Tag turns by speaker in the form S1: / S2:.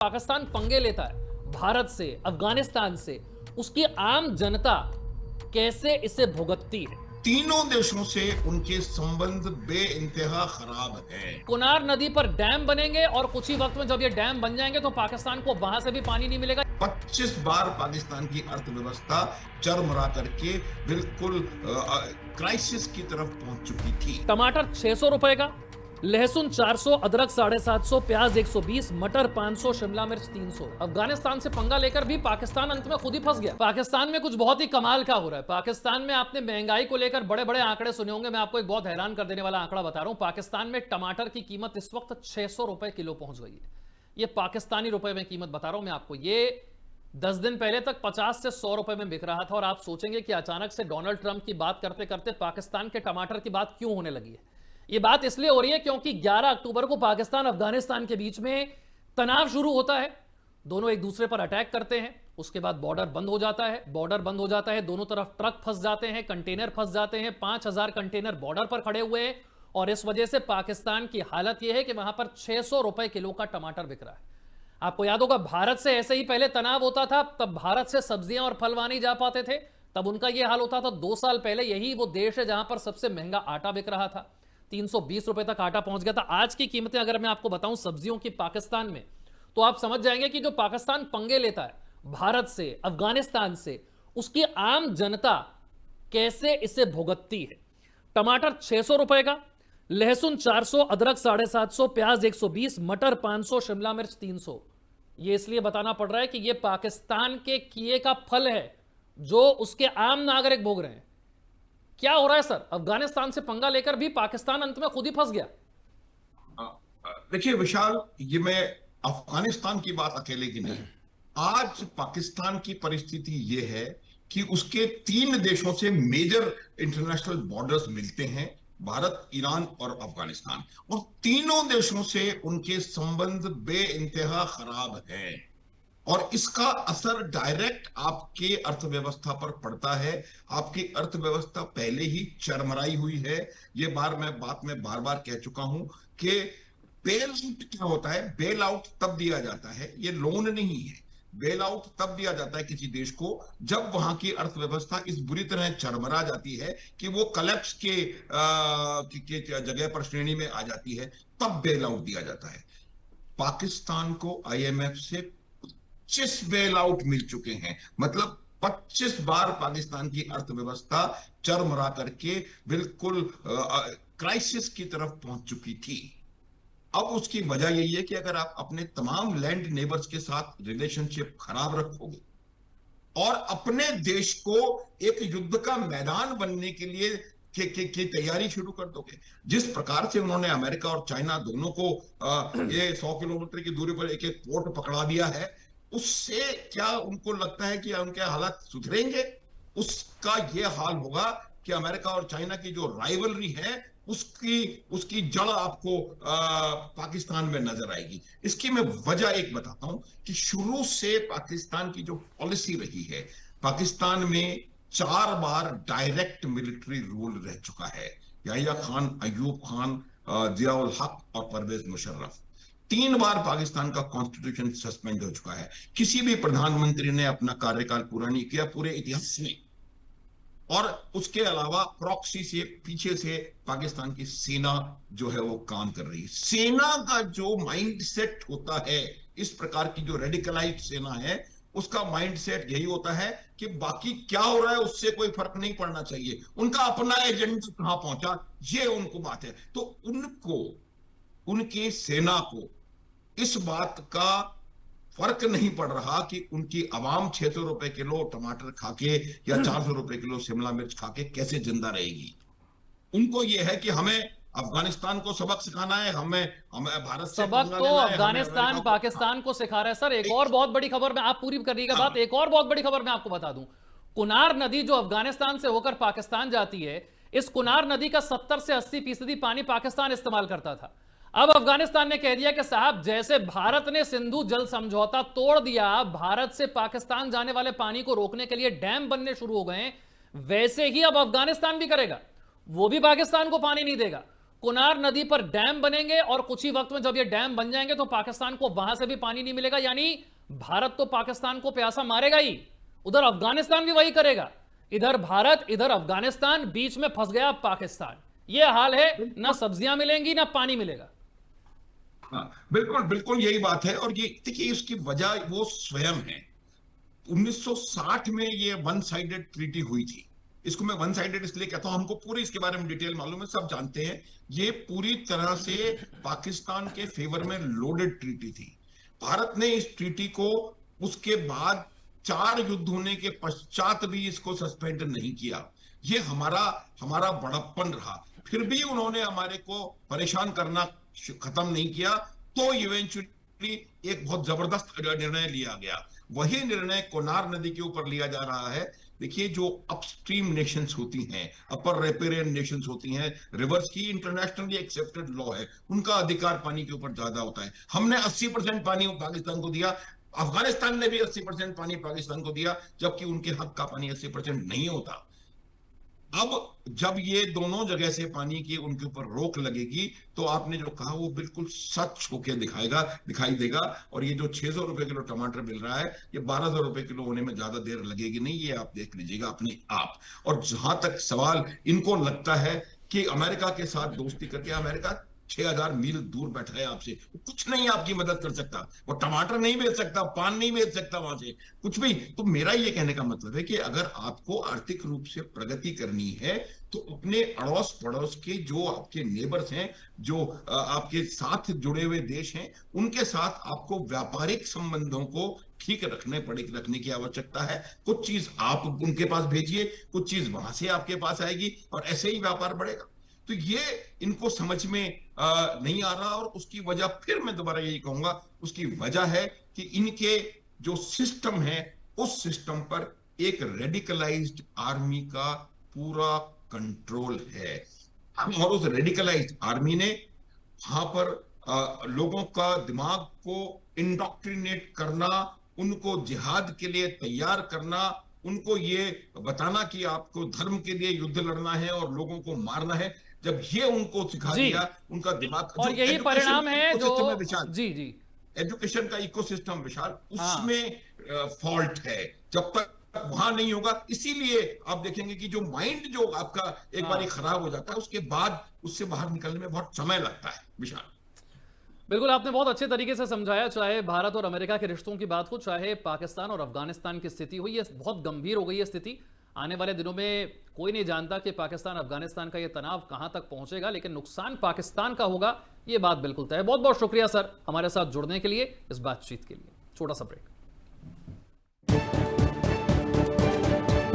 S1: पाकिस्तान पंगे लेता है भारत से, अफगानिस्तान से, उसकी आम जनता कैसे इसे भुगतती है।
S2: तीनों देशों से उनके संबंध बेइंतहा खराब है।
S1: कुनार नदी पर डैम बनेंगे और कुछ ही वक्त में जब ये डैम बन जाएंगे तो पाकिस्तान को वहां से भी पानी नहीं मिलेगा।
S2: 25 बार पाकिस्तान की अर्थव्यवस्था चरमरा करके बिल्कुल क्राइसिस की तरफ पहुंच चुकी थी।
S1: टमाटर 600 रुपए का, लहसुन 400, अदरक 750, प्याज 120, मटर 500, शिमला मिर्च 300। अफगानिस्तान से पंगा लेकर भी पाकिस्तान अंत में खुद ही फंस गया। पाकिस्तान में कुछ बहुत ही कमाल का हो रहा है। पाकिस्तान में आपने महंगाई को लेकर बड़े बड़े आंकड़े सुने होंगे। मैं आपको एक बहुत हैरान कर देने वाला आंकड़ा बता रहा हूं। पाकिस्तान में टमाटर की कीमत इस वक्त 600 रुपए किलो पहुंच गई है। ये पाकिस्तानी रुपए में कीमत बता रहा हूं मैं आपको। ये 10 दिन पहले तक 50 से 100 रुपए में बिक रहा था। और आप सोचेंगे कि अचानक से डोनाल्ड ट्रंप की बात करते करते पाकिस्तान के टमाटर की बात क्यों होने लगी है। ये बात इसलिए हो रही है क्योंकि 11 अक्टूबर को पाकिस्तान अफगानिस्तान के बीच में तनाव शुरू होता है। दोनों एक दूसरे पर अटैक करते हैं। उसके बाद बॉर्डर बंद हो जाता है। बॉर्डर बंद हो जाता है, दोनों तरफ ट्रक फंस जाते हैं, कंटेनर फंस जाते हैं। 5000 कंटेनर बॉर्डर पर खड़े हुए हैं। और इस वजह से पाकिस्तान की हालत यह है कि वहां पर 600 रुपए किलो का टमाटर बिक रहा है। आपको याद होगा भारत से ऐसे ही पहले तनाव होता था, तब भारत से सब्जियां और फल वहां नहीं जा पाते थे, तब उनका यह हाल होता था। 2 साल पहले यही वो देश है जहां पर सबसे महंगा आटा बिक रहा था। 320 रुपए तक आटा पहुंच गया था। आज की कीमतें अगर मैं आपको बताऊं सब्जियों की पाकिस्तान में, तो आप समझ जाएंगे कि जो पाकिस्तान पंगे लेता है भारत से, अफगानिस्तान से, उसकी आम जनता कैसे इसे भुगतती है। टमाटर 600 रुपए का, लहसुन 400, अदरक 750, प्याज 120, मटर 500, शिमला मिर्च 300। यह इसलिए बताना पड़ रहा है कि यह पाकिस्तान के किए का फल है जो उसके आम नागरिक भोग रहे हैं। क्या हो रहा है सर? अफगानिस्तान से पंगा लेकर भी पाकिस्तान अंत में खुद ही फंस गया।
S2: देखिए विशाल, ये मैं अफगानिस्तान की बात अकेले की नहीं, आज पाकिस्तान की परिस्थिति ये है कि उसके 3 देशों से मेजर इंटरनेशनल बॉर्डर्स मिलते हैं, भारत, ईरान और अफगानिस्तान। और तीनों देशों से उनके संबंध बेइंतहा खराब है और इसका असर डायरेक्ट आपके अर्थव्यवस्था पर पड़ता है। आपकी अर्थव्यवस्था पहले ही चरमराई हुई है। ये बात मैं बार बार कह चुका हूं कि बेल आउट क्या होता है। बेल आउट तब दिया जाता है, ये लोन नहीं है। बेल आउट तब दिया जाता है किसी देश को जब वहां की अर्थव्यवस्था इस बुरी तरह चरमरा जाती है कि वो कलेप्स के जगह पर श्रेणी में आ जाती है, तब बेल आउट दिया जाता है। पाकिस्तान को आईएमएफ से 25 बेल आउट मिल चुके हैं। मतलब 25 बार पाकिस्तान की अर्थव्यवस्था चरमरा करके बिल्कुल क्राइसिस की तरफ पहुंच चुकी थी। अब उसकी वजह यही है कि अगर आप अपने तमाम लैंड नेबर्स के साथ रिलेशनशिप खराब रखोगे और अपने देश को एक युद्ध का मैदान बनने के लिए की तैयारी शुरू कर दोगे, जिस प्रकार से उन्होंने अमेरिका और चाइना दोनों को ये 100 किलोमीटर की दूरी पर एक एक पोर्ट पकड़ा दिया है, उससे क्या उनको लगता है कि उनके हालात सुधरेंगे? उसका ये हाल होगा कि अमेरिका और चाइना की जो राइवलरी है उसकी जड़ आपको पाकिस्तान में नजर आएगी। इसकी मैं वजह एक बताता हूं कि शुरू से पाकिस्तान की जो पॉलिसी रही है, पाकिस्तान में 4 बार डायरेक्ट मिलिट्री रूल रह चुका है। याहिया खान, अयूब खान, जियाउल हक और परवेज मुशर्रफ। 3 बार पाकिस्तान का कॉन्स्टिट्यूशन सस्पेंड हो चुका है। किसी भी प्रधानमंत्री ने अपना कार्यकाल पूरा नहीं किया पूरे इतिहास में। और उसके अलावा प्रॉक्सी से पीछे से पाकिस्तान की सेना जो है वो काम कर रही है। सेना का जो माइंडसेट होता है, इस प्रकार की जो रेडिकलाइज्ड सेना है, उसका माइंडसेट यही होता है कि बाकी क्या हो रहा है उससे कोई फर्क नहीं पड़ना चाहिए, उनका अपना एजेंडा कहां पहुंचा ये उनको बात है। तो उनको, उनकी सेना को इस बात का फर्क नहीं पड़ रहा कि उनकी आवाम 600 रुपए किलो टमाटर खाके या 400 रुपए किलो शिमला मिर्च खाके कैसे जिंदा रहेगी। उनको यह है कि हमें अफगानिस्तान को सबक सिखाना है, हमें भारत से
S1: सबक तो अफगानिस्तान पाकिस्तान को सिखा रहा है सर। एक और बहुत बड़ी खबर में, आप पूरी करिएगा बात, एक और बहुत बड़ी खबर मैं आपको बता दूं। कुनार नदी जो अफगानिस्तान से होकर पाकिस्तान जाती है, इस कुनार नदी का 70 से 80% पानी पाकिस्तान इस्तेमाल करता था। अब अफगानिस्तान ने कह दिया कि साहब, जैसे भारत ने सिंधु जल समझौता तोड़ दिया, भारत से पाकिस्तान जाने वाले पानी को रोकने के लिए डैम बनने शुरू हो गए, वैसे ही अब अफगानिस्तान भी करेगा। वो भी पाकिस्तान को पानी नहीं देगा। कुनार नदी पर डैम बनेंगे और कुछ ही वक्त में जब ये डैम बन जाएंगे तो पाकिस्तान को वहां से भी पानी नहीं मिलेगा, यानी भारत तो पाकिस्तान को प्यासा मारेगा ही, उधर अफगानिस्तान भी वही करेगा। इधर भारत, इधर अफगानिस्तान, बीच में फंस गया पाकिस्तान। ये हाल है, ना सब्जियां मिलेंगी ना पानी मिलेगा।
S2: हाँ, बिल्कुल बिल्कुल यही बात है। और ये देखिए, इसकी वजह वो स्वयं है। 1960 में ये वन साइडेड ट्रीटी हुई थी। इसको मैं वन साइडेड इसलिए कहता हूं, हमको पूरी इसके बारे में डिटेल मालूम है, सब जानते हैं। ये पूरी तरह से पाकिस्तान के फेवर में लोडेड ट्रीटी थी। भारत ने इस ट्रीटी को उसके बाद 4 युद्ध होने के पश्चात भी इसको सस्पेंड नहीं किया। ये हमारा हमारा बड़प्पन रहा। फिर भी उन्होंने हमारे को परेशान करना खत्म नहीं किया, तो इवेंचुअली एक बहुत जबरदस्त निर्णय लिया गया। वही निर्णय कोनार नदी के ऊपर लिया जा रहा है। देखिए, जो अपस्ट्रीम नेशंस होती हैं, अपर रेपेरियन नेशंस होती हैं, रिवर्स की इंटरनेशनली एक्सेप्टेड लॉ है, उनका अधिकार पानी के ऊपर ज्यादा होता है। हमने 80% पानी पाकिस्तान को दिया, अफगानिस्तान ने भी 80% पानी पाकिस्तान को दिया, जबकि उनके हक का पानी 80% नहीं होता। अब जब ये दोनों जगह से पानी की उनके ऊपर रोक लगेगी, तो आपने जो कहा वो बिल्कुल सच होके दिखाई देगा। और ये जो 600 रुपए किलो टमाटर मिल रहा है, ये 1200 रुपए किलो होने में ज्यादा देर लगेगी नहीं, ये आप देख लीजिएगा अपने आप। और जहां तक सवाल इनको लगता है कि अमेरिका के साथ दोस्ती करके, अमेरिका 6000 मील दूर बैठा है आपसे, कुछ नहीं आपकी मदद कर सकता, वो टमाटर नहीं बेच सकता, पान नहीं बेच सकता वहां से, कुछ भी। तो मेरा ये कहने का मतलब है कि अगर आपको आर्थिक रूप से प्रगति करनी है, तो अपने अड़ोस पड़ोस के जो आपके नेबर्स हैं, जो आपके साथ जुड़े हुए देश हैं, उनके साथ आपको व्यापारिक संबंधों को ठीक रखने की आवश्यकता है। कुछ चीज आप उनके पास भेजिए, कुछ चीज वहां से आपके पास आएगी, और ऐसे ही व्यापार बढ़ेगा। तो ये इनको समझ में नहीं आ रहा। और उसकी वजह, फिर मैं दोबारा यही कहूंगा, उसकी वजह है कि इनके जो सिस्टम है, उस सिस्टम पर एक रेडिकलाइज्ड आर्मी का पूरा कंट्रोल है। और उस रेडिकलाइज्ड आर्मी ने वहां पर लोगों का दिमाग को इंडोक्ट्रिनेट करना, उनको जिहाद के लिए तैयार करना, उनको ये बताना कि आपको धर्म के लिए युद्ध लड़ना है और लोगों को मारना है, जब ये उनको सिखा
S1: जी,
S2: दिया, उनका दिमाग,
S1: और
S2: जो
S1: यही परिणाम है जो,
S2: विशाल,
S1: जी जी,
S2: एजुकेशन का इकोसिस्टम विशाल,
S1: हाँ,
S2: उसमें फॉल्ट है। जब तक वहां नहीं होगा, इसीलिए आप देखेंगे कि जो माइंड जो आपका एक बार खराब हो जाता है, उसके बाद उससे बाहर निकलने में बहुत समय लगता है विशाल।
S1: बिल्कुल, आपने बहुत अच्छे तरीके से समझाया। चाहे भारत और अमेरिका के रिश्तों की बात हो, चाहे पाकिस्तान और अफगानिस्तान की स्थिति हो, ये बहुत गंभीर हो गई है स्थिति। आने वाले दिनों में कोई नहीं जानता कि पाकिस्तान अफगानिस्तान का ये तनाव कहां तक पहुंचेगा, लेकिन नुकसान पाकिस्तान का होगा, ये बात बिल्कुल तय है। बहुत बहुत शुक्रिया सर, हमारे साथ जुड़ने के लिए, इस बातचीत के लिए। छोटा सा ब्रेक।